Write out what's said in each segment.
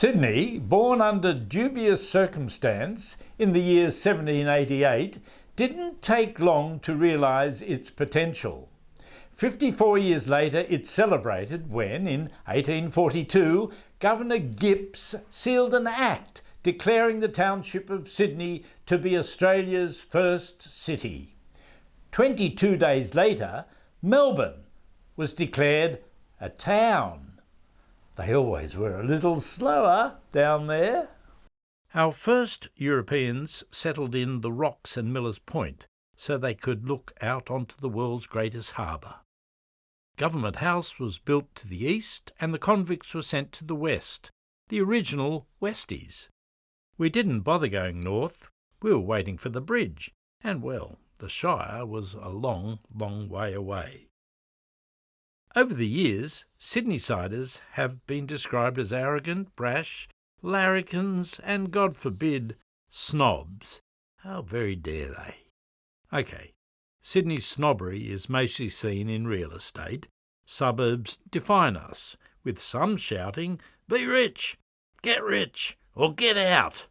Sydney, born under dubious circumstance in the year 1788, didn't take long to realise its potential. 54 years later it celebrated when, in 1842, Governor Gipps sealed an act declaring the township of Sydney to be Australia's first city. 22 days later, Melbourne was declared a town. They always were a little slower down there. Our first Europeans settled in the Rocks and Millers Point so they could look out onto the world's greatest harbour. Government House was built to the east and the convicts were sent to the west, the original Westies. We didn't bother going north, we were waiting for the bridge, and well, the Shire was a long, long way away. Over the years, Sydneysiders have been described as arrogant, brash, larrikins and, God forbid, snobs. How very dare they? OK, Sydney's snobbery is mostly seen in real estate. Suburbs define us, with some shouting, "Be rich, get rich, or get out."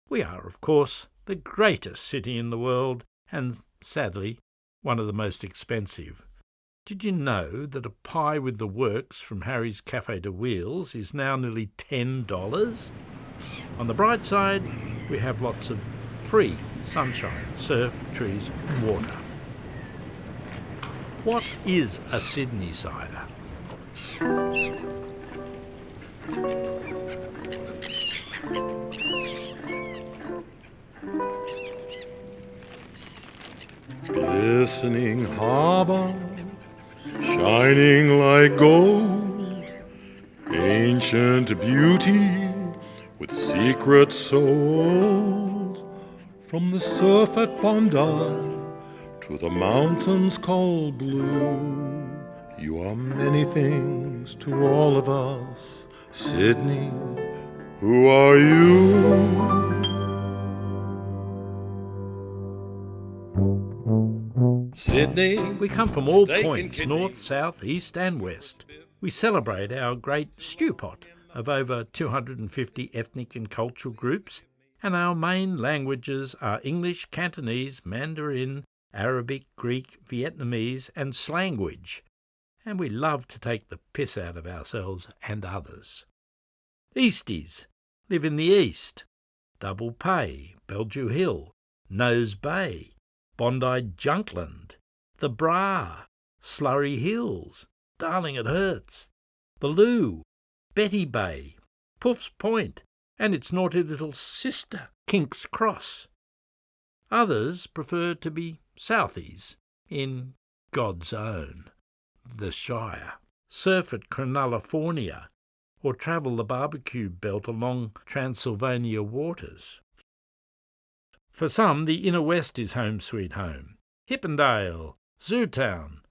We are, of course, the greatest city in the world and, sadly, one of the most expensive. Did you know that a pie with the works from Harry's Cafe de Wheels is now nearly $10? On the bright side, we have lots of free sunshine, surf, trees and water. What is a Sydneysider? Glistening harbour, shining like gold, ancient beauty with secrets so old. From the surf at Bondi to the mountains called blue, you are many things to all of us. Sydney, who are you? Sydney. We come from all points, north, south, east and west. We celebrate our great stew pot of over 250 ethnic and cultural groups, and our main languages are English, Cantonese, Mandarin, Arabic, Greek, Vietnamese and slanguage. And we love to take the piss out of ourselves and others. Easties live in the east. Double Pay, Beldew Hill, Nose Bay, Bondi Junkland, the Bra, Slurry Hills, Darling it Hurts, the Loo, Betty Bay, Puff's Point, and its naughty little sister, Kink's Cross. Others prefer to be Southies, in God's own, the Shire, surf at Cronulla, or travel the barbecue belt along Transylvania waters. For some, the inner west is home sweet home. Hippendale, Zootown,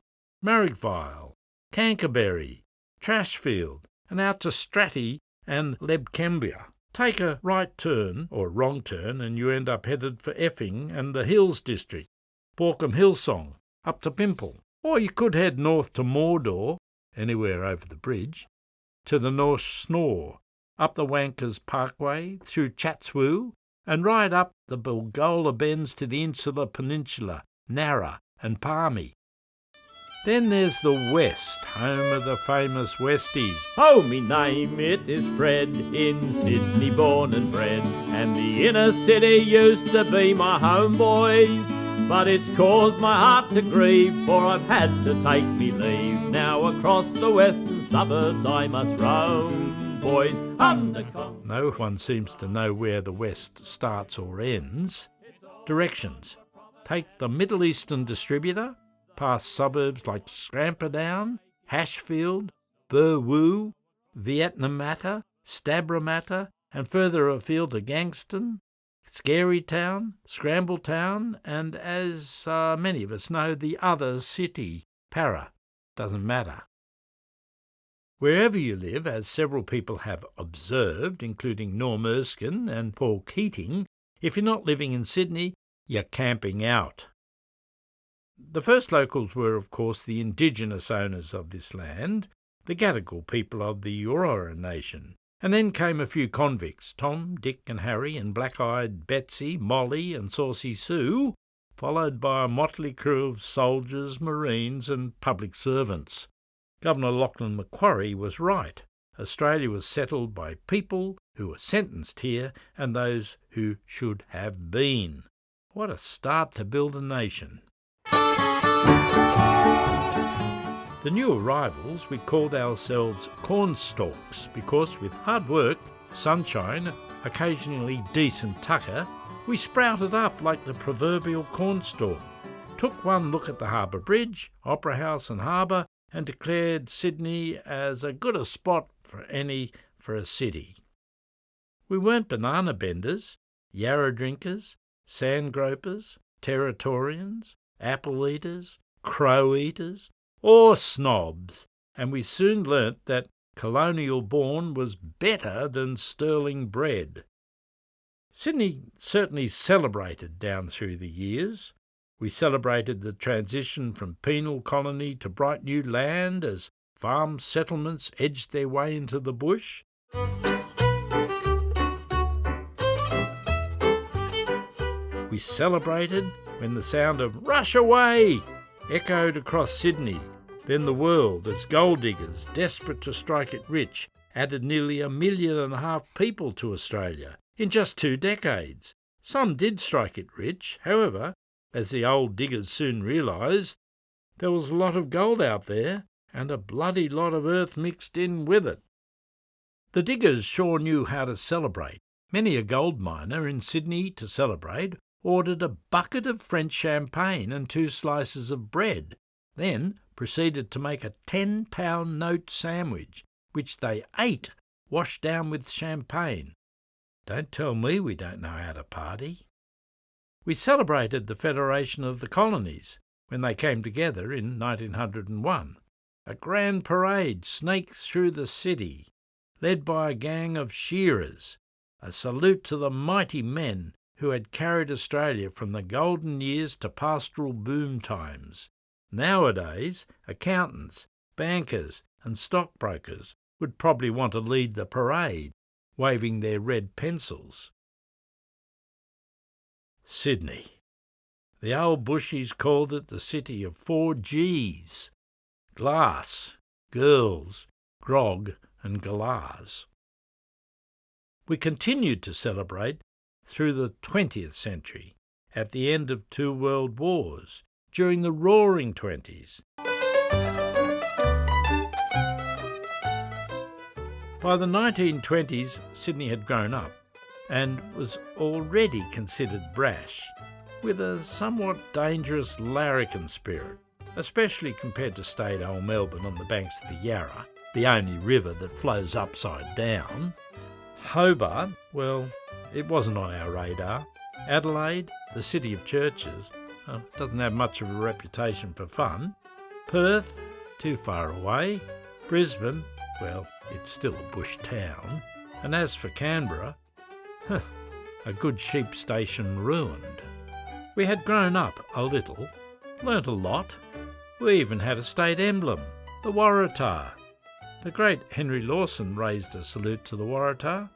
Marrickville, Canterbury, Trashfield, and out to Stratty and Lebcambia. Take a right turn, or wrong turn, and you end up headed for Epping and the Hills District, Borkham Hillsong, up to Pimple. Or you could head north to Mordor, anywhere over the bridge, to the North Snore, up the Wankers Parkway, through Chatswool, and right up the Bilgola Bends to the Insular Peninsula, Narra and Palmy. Then there's the West, home of the famous Westies. Oh, me name it is Fred, in Sydney born and bred, and the inner city used to be my home, boys. But it's caused my heart to grieve, for I've had to take me leave. Now across the western suburbs I must roam, boys. No one seems to know where the West starts or ends. Directions. Take the Middle Eastern distributor, past suburbs like Scramperdown, Hashfield, Burwoo, Vietnamatta, Stabramatta, and further afield to Gangston, Scarytown, Scrambletown, and as many of us know, the other city, Para. Doesn't matter. Wherever you live, as several people have observed, including Norm Erskine and Paul Keating, if you're not living in Sydney, you're camping out. The first locals were, of course, the indigenous owners of this land, the Gadigal people of the Eora Nation, And then came a few convicts, Tom, Dick and Harry, and black-eyed Betsy, Molly and Saucy Sue, followed by a motley crew of soldiers, marines and public servants. Governor Lachlan Macquarie was right. Australia was settled by people who were sentenced here and those who should have been. What a start to build a nation. The new arrivals, we called ourselves cornstalks because with hard work, sunshine, occasionally decent tucker, we sprouted up like the proverbial cornstalk, took one look at the Harbour Bridge, Opera House and Harbour, and declared Sydney as as good a spot for any for a city. We weren't banana benders, yarra drinkers, sand gropers, territorians, apple eaters, crow eaters, or snobs, and we soon learnt that colonial born was better than sterling bred. Sydney certainly celebrated down through the years. We celebrated the transition from penal colony to bright new land as farm settlements edged their way into the bush. We celebrated when the sound of "Rush away!" echoed across Sydney, then the world as gold diggers, desperate to strike it rich, added nearly 1.5 million people to Australia in just 2 decades. Some did strike it rich, however, as the old diggers soon realised, there was a lot of gold out there and a bloody lot of earth mixed in with it. The diggers sure knew how to celebrate. Many a gold miner in Sydney, to celebrate, ordered a bucket of French champagne and 2 slices of bread, then proceeded to make a 10-pound note sandwich, which they ate, washed down with champagne. Don't tell me we don't know how to party. We celebrated the Federation of the Colonies when they came together in 1901. A grand parade snaked through the city, led by a gang of shearers, a salute to the mighty men who had carried Australia from the golden years to pastoral boom times. Nowadays, accountants, bankers and stockbrokers would probably want to lead the parade, waving their red pencils. Sydney. The old bushies called it the city of 4 Gs. Glass, girls, grog and galahs. We continued to celebrate through the 20th century, at the end of 2 world wars, during the Roaring Twenties. By the 1920s, Sydney had grown up and was already considered brash, with a somewhat dangerous larrikin spirit, especially compared to staid old Melbourne on the banks of the Yarra, the only river that flows upside down. Hobart, well, it wasn't on our radar. Adelaide, the city of churches, doesn't have much of a reputation for fun. Perth, too far away. Brisbane, well, it's still a bush town. And as for Canberra, a good sheep station ruined. We had grown up a little, learnt a lot. We even had a state emblem, the Waratah. The great Henry Lawson raised a salute to the Waratah.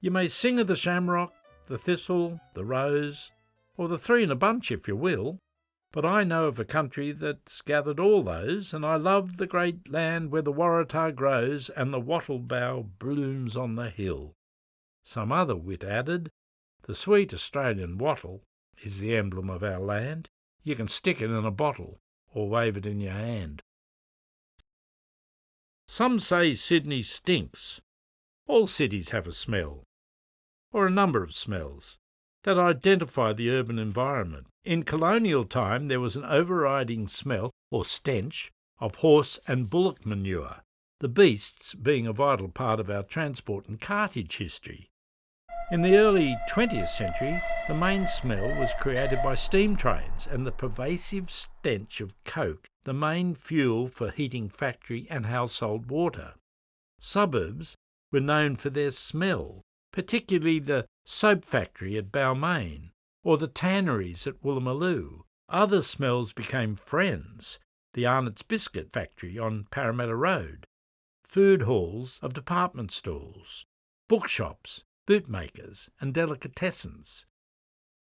You may sing of the shamrock, the thistle, the rose, or the 3 in a bunch if you will, but I know of a country that's gathered all those, and I love the great land where the Waratah grows and the wattle bough blooms on the hill. Some other wit added, the sweet Australian wattle is the emblem of our land. You can stick it in a bottle or wave it in your hand. Some say Sydney stinks. All cities have a smell, or a number of smells, that identify the urban environment. In colonial time there was an overriding smell, or stench, of horse and bullock manure, the beasts being a vital part of our transport and cartage history. In the early 20th century, the main smell was created by steam trains and the pervasive stench of coke, the main fuel for heating factory and household water. Suburbs were known for their smell, particularly the soap factory at Balmain or the tanneries at Woolloomooloo. Other smells became friends, the Arnott's biscuit factory on Parramatta Road. food halls of department stores, bookshops, bootmakers and delicatessens.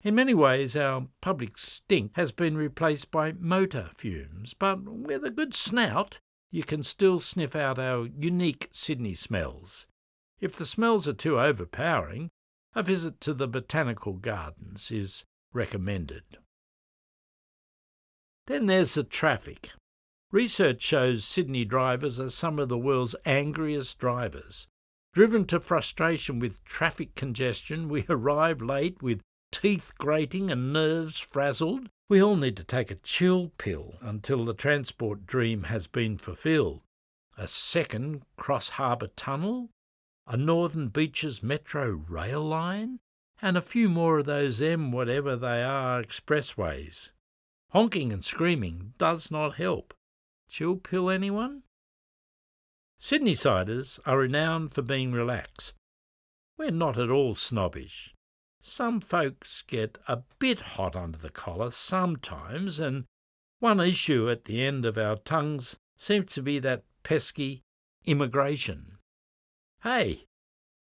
In many ways our public stink has been replaced by motor fumes, but with a good snout you can still sniff out our unique Sydney smells. If the smells are too overpowering, a visit to the botanical gardens is recommended. Then there's the traffic. Research shows Sydney drivers are some of the world's angriest drivers. Driven to frustration with traffic congestion, we arrive late with teeth grating and nerves frazzled. We all need to take a chill pill until the transport dream has been fulfilled. A second cross-harbour tunnel, a Northern Beaches metro rail line, and a few more of those whatever they are expressways. Honking and screaming does not help. Chill pill, anyone? Sydneysiders are renowned for being relaxed. We're not at all snobbish. Some folks get a bit hot under the collar sometimes, and one issue at the end of our tongues seems to be that pesky immigration. Hey,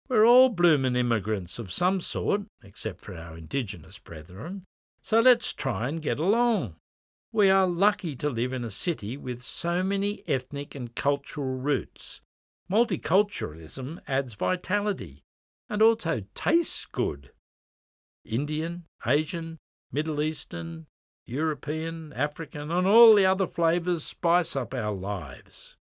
we're all bloomin' immigrants of some sort, except for our Indigenous brethren, so let's try and get along. We are lucky to live in a city with so many ethnic and cultural roots. Multiculturalism adds vitality and also tastes good. Indian, Asian, Middle Eastern, European, African, and all the other flavours spice up our lives.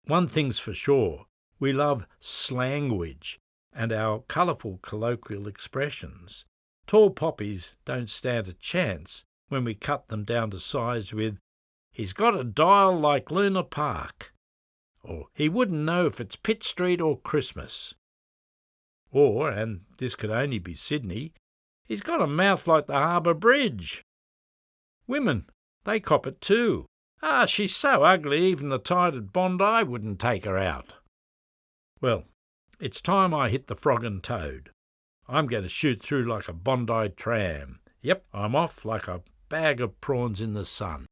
One thing's for sure, we love slanguage and our colourful colloquial expressions. Tall poppies don't stand a chance when we cut them down to size with, "He's got a dial like Luna Park," or "He wouldn't know if it's Pitt Street or Christmas." Or, and this could only be Sydney, "He's got a mouth like the Harbour Bridge." Women, they cop it too. "Ah, she's so ugly even the tide at Bondi wouldn't take her out." Well, it's time I hit the frog and toad. I'm going to shoot through like a Bondi tram. Yep, I'm off like a bag of prawns in the sun.